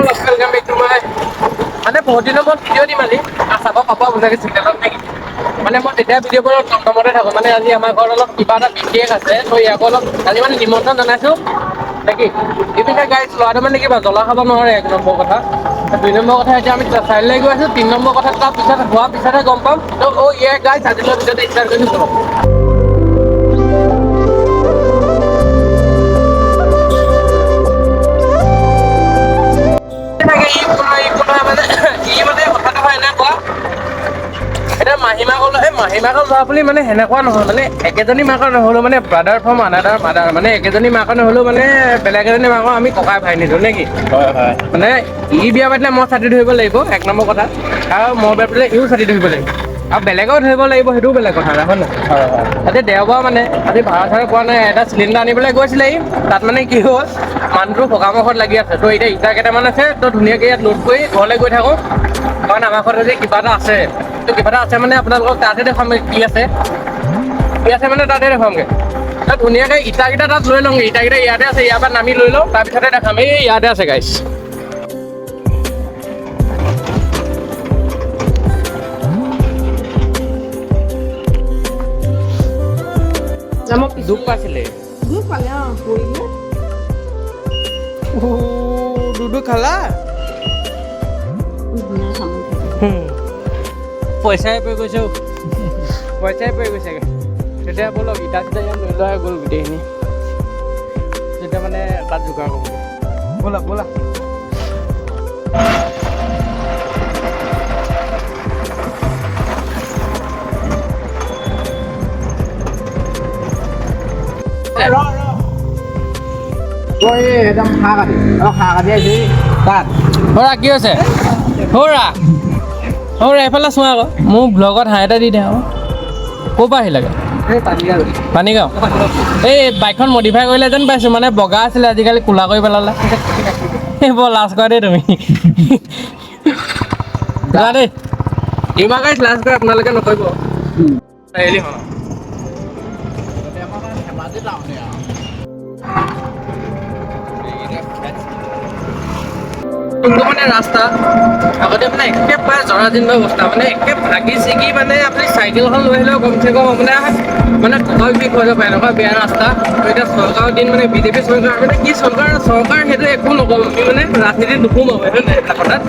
Welcome back to my মানে বহুত দিনৰ মই ভিডিঅ' দিম আজি চাব পাব আপোনালোকে চেনেলত নেকি মানে মই তেতিয়া ভিডিঅ' কৰোঁ টমটমতে থাকোঁ মানে আজি আমাৰ ঘৰত অলপ কিবা এটা বিশেষ আছে ত' ইয়াক অলপ আজি মানে নিমন্ত্ৰণ জনাইছোঁ নেকি ইপিনে গাইছ ল'ৰাটো মানে কিবা জ্বলা খাব নোৱাৰে 1 নম্বৰ কথা 2 নম্বৰ কথা এতিয়া আমি চাৰিআলিলৈ গৈ আছোঁ 3 নম্বৰ কথা তাৰ পিছত হোৱাৰ পিছতহে গম পাম ত' গাইছ আজিলৈ ভিডিঅ'টো ষ্টাৰ্ট কৰিছোঁ মাহীমাকৰ ল'ৰা বুলি মানে সেনেকুৱা নহয় মানে একেজনী মাকৰ নহ'লেও মানে ব্ৰাদাৰ ফ্ৰম আনাডাৰ মাদাৰ মানে একেজনী মাকৰ নহ'লেও মানে বেলেগ এজনী মাকৰ আমি ককাই ভাই নিদিওঁ নেকি হয় হয় মানে ই বিয়া পাতিলে মই ছাতি ধৰিব লাগিব 1 নম্বৰ কথা আৰু মই বিয়া পাতিলে ইও ছাতি ধৰিব লাগিব আৰু বেলেগেও ধৰিব লাগিব সেইটোও বেলেগ কথা হয় নহয় হয় হয় তাতে দেওবাৰ মানে আজি ভাড়া চাড়া পোৱা নাই এটা চিলিণ্ডাৰ আনিবলৈ গৈছিলে তাত মানে কি হ'ল মানুহটো সকামৰ ঘৰত লাগি আছে ত' এতিয়া ইটা কেইটামান আছে ত' ধুনীয়াকৈ ইয়াত লোড কৰি ঘৰলৈ গৈ থাকোঁ কাৰণ আমাৰ ঘৰত যদি কিবা এটা আছে ত' কিবা এটা আছে মানে আপোনালোকক তাতে দেখুৱাম কি আছে মানে তাতে দেখুৱামগৈ তাত ধুনীয়াকৈ ইটাকেইটা তাত লৈ লওঁগৈ ইটাকেইটা ইয়াতে আছে ইয়াৰ পৰা নামি লৈ লওঁ তাৰপিছতে দেখাম এই ইয়াতে আছে গাইছ দুখ পাইছিলে দুখ পালে পৰিলে দুধু খালা পইচাই পৰি গৈছে পইচাই পৰি গৈছেগৈ তেতিয়া ব'লক ইটা চিটা ইয়াত লৈ লোৱা গ'ল গোটেইখিনি তেতিয়া মানে তাত যোগাৰ কৰিব ব'লা ব'লা একদম হাঁহ কাটি আহিছে তাত সৌৰা কি হৈছে সৌৰা এইফালে চোৱা আকৌ মোৰ ব্লগত হাঁহ এটা দি দে আকৌ ক'ৰ পৰা আহিলেগৈ পানীগাঁও এই বাইকখন মডিফাই কৰিলে যেন পাইছোঁ মানে বগা আছিলে আজিকালি ক'লা কৰি পেলালে বৰ লাজ কৰা দেই তুমি যোৱা দেই ইমান গাড়ীত লাজ কৰে আপোনালোকে নকৰিব চাৰিআলি হ'ল কোনটো মানে ৰাস্তা আগতে মানে একেবাৰে জৰাজীৰ্ণ অৱস্থা মানে একে ভাগি ছিগি মানে আপুনি চাইকেলখন লৈ আহিলেও কমচে কম মানে কঁকাল বিষ হৈ যাব এনেকুৱা বেয়া ৰাস্তা এতিয়া চৰকাৰৰ দিন মানে বিজেপি চৰকাৰ মানে কি চৰকাৰ সেইটো একো নকওঁ আমি মানে ৰাজনীতি নোসোমাওঁ হয় নাই কথাত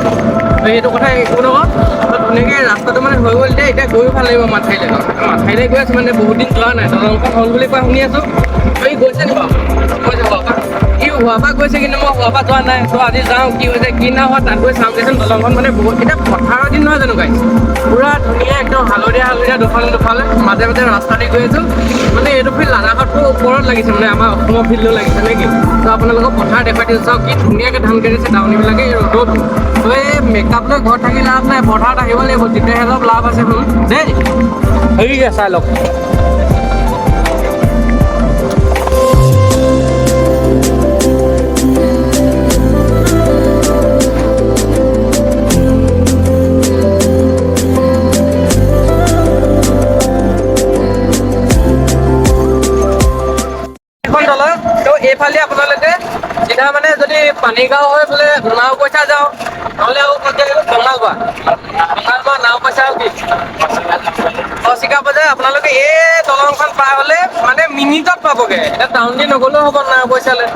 সেইটো কথা একো নকওঁ ধুনীয়াকৈ ৰাস্তাটো মানে হৈ গ'ল এতিয়া গৈও ভাল লাগিব মাথাইলৈ গৈ আছোঁ মানে বহুত দিন যোৱা নাই দলংখন হ'ল বুলি কোৱা শুনি আছোঁ এই গৈছে নি বাৰু গৈ যাব ই হোৱাৰ পৰা গৈছে কিন্তু মই হোৱাৰ পৰা যোৱা নাই ত' আজি যাওঁ কি হৈছে কি না হোৱা তাত গৈ চাওঁগৈচোন দলংখন মানে বহুত এতিয়া পথাৰৰ দিন নহয় জানো গাইছ পুৰা ধুনীয়া একদম হালধীয়া দুফালে মাজে ৰাস্তা দি গৈ আছোঁ মানে এইটো ফিল্ড লাডাখতকৈ ওপৰত লাগিছে মানে আমাৰ অসমৰ ফিল্ডো লাগিছে নেকি ত' আপোনালোকক পথাৰ দেখুৱাই দিছোঁ চাওক কি ধুনীয়াকৈ ধান কাটিছে দাৱনীবিলাকে এই ৰ'দত ত' এই মেকআপ লৈ ঘৰত থাকি লাভ নাই পথাৰত আহিব লাগিব তেতিয়াহে অলপ লাভ আছে শুন দেই ঠিক আছে চাই লওক এইফালে আপোনালোকে চিধা মানে যদি পানীগাঁও হৈ বোলে নাও পইচা যাওঁ নহ'লে আৰু বঙালবা নাও পইচা কি চিকা বজাই আপোনালোকে এই দলংখন পাৰ হ'লে মানে মিনিটত পাবগৈ এতিয়া টাউন দি নগ'লেও হ'ব নাও পইচালৈ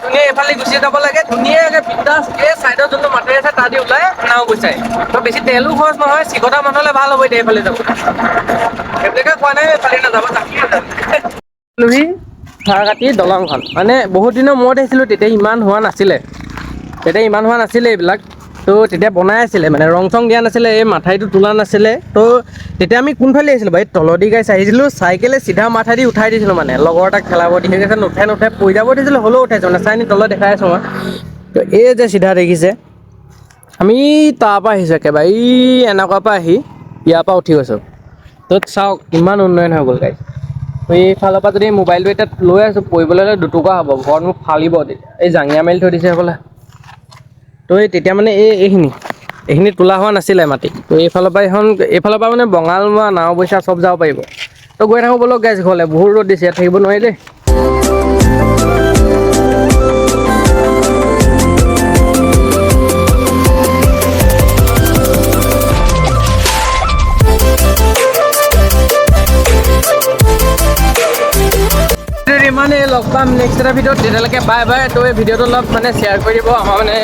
ধুনীয়া এইফালে গুচি যাব লাগে ধুনীয়াকৈ বিন্দাছ এই ছাইডত যোনটো মাটি আছে তাত দি ওলাই নাও পইচাই ত' বেছি তেলো খৰচ নহয় চিকটা মানুহলৈ ভাল হ'ব এতিয়া এইফালে যাব সেইবিলাকে কোৱা নাই এইফালে নাযাব চাহ কাটি দলংখন মানে বহুত দিনৰ মূৰত আহিছিলোঁ তেতিয়া ইমান হোৱা নাছিলে এইবিলাক তো তেতিয়া বনাই আছিলে মানে ৰং চং দিয়া নাছিলে এই মাথাইটো তোলা নাছিলে তো তেতিয়া আমি কোনফালে আহিছিলোঁ বাৰু এই তলদি গাইছ আহিছিলোঁ চাইকেলে চিধা মাথাই দি উঠাই দিছিলোঁ মানে লগৰ এটাক খেলাব দি গৈছে নুঠাই পৰি যাব দিছিলোঁ হ'লেও উঠাইছোঁ মানে চাইনি তলত দেখাই আছোঁ মই তো এই যে চিধা দেখিছে আমি তাৰপৰা আহিছোঁ একেবাৰে এই এনেকুৱাৰ পৰা আহি ইয়াৰ পৰা উঠি গৈছোঁ তো চাওক ইমান উন্নয়ন হৈ গ'ল গাইছ এইফালৰ পৰা যদি মোবাইলটো এতিয়া লৈ আছোঁ পৰিবলৈ হ'লে দুটকা হ'ব ঘৰত মোক ফালিব তেতিয়া এই জাঙিয়া মেলি থৈ দিছে হ'বলা তো তেতিয়া মানে এইখিনি তোলা হোৱা নাছিলে মাটি তো এইফালৰ পৰা মানে বঙালমৰা নাও পইচা চব যাব পাৰিব তো গৈ থাকোঁ বলক গাইছ ঘৰলৈ বহুত ৰ'দ দিছে ইয়াত থাকিব নোৱাৰি দেই ইমানেই লগ পাম নেক্সট এটা ভিডিঅ'ত তেতিয়ালৈকে বাই বাই। তো এই ভিডিঅ'টো অলপ মানে শ্বেয়াৰ কৰি দিব। আমাৰ মানে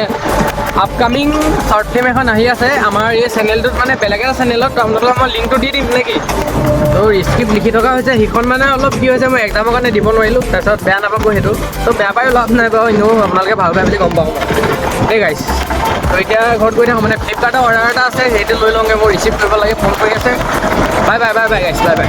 আপকামিং শ্বৰ্ট ফিল্ম এখন আহি আছে আমাৰ এই চেনেলটোত, মানে বেলেগ এটা চেনেলত। আপোনালোকক মই লিংকটো দি দিম নেকি? তো স্ক্ৰিপ্ট লিখি থকা হৈছে, সেইখন মানে অলপ কি হৈছে মই এক্সামৰ কাৰণে দিব নোৱাৰিলোঁ। তাৰপিছত বেয়া নাপাব সেইটো, তো বেয়া পায়ো লাভ নাই বাৰু, এনেও আপোনালোকে ভাল পায় বুলি গম পাওঁ দেই গাইছ। তো এতিয়া ঘৰত গৈ থাকোঁ, মানে ফ্লিপকাৰ্টৰ অৰ্ডাৰ এটা আছে, সেইটো লৈ লওঁগৈ। মই ৰিচিভ কৰিব লাগে, ফোন কৰি আছে। বাই বাই বাই বাই গাইছ, বাই বাই।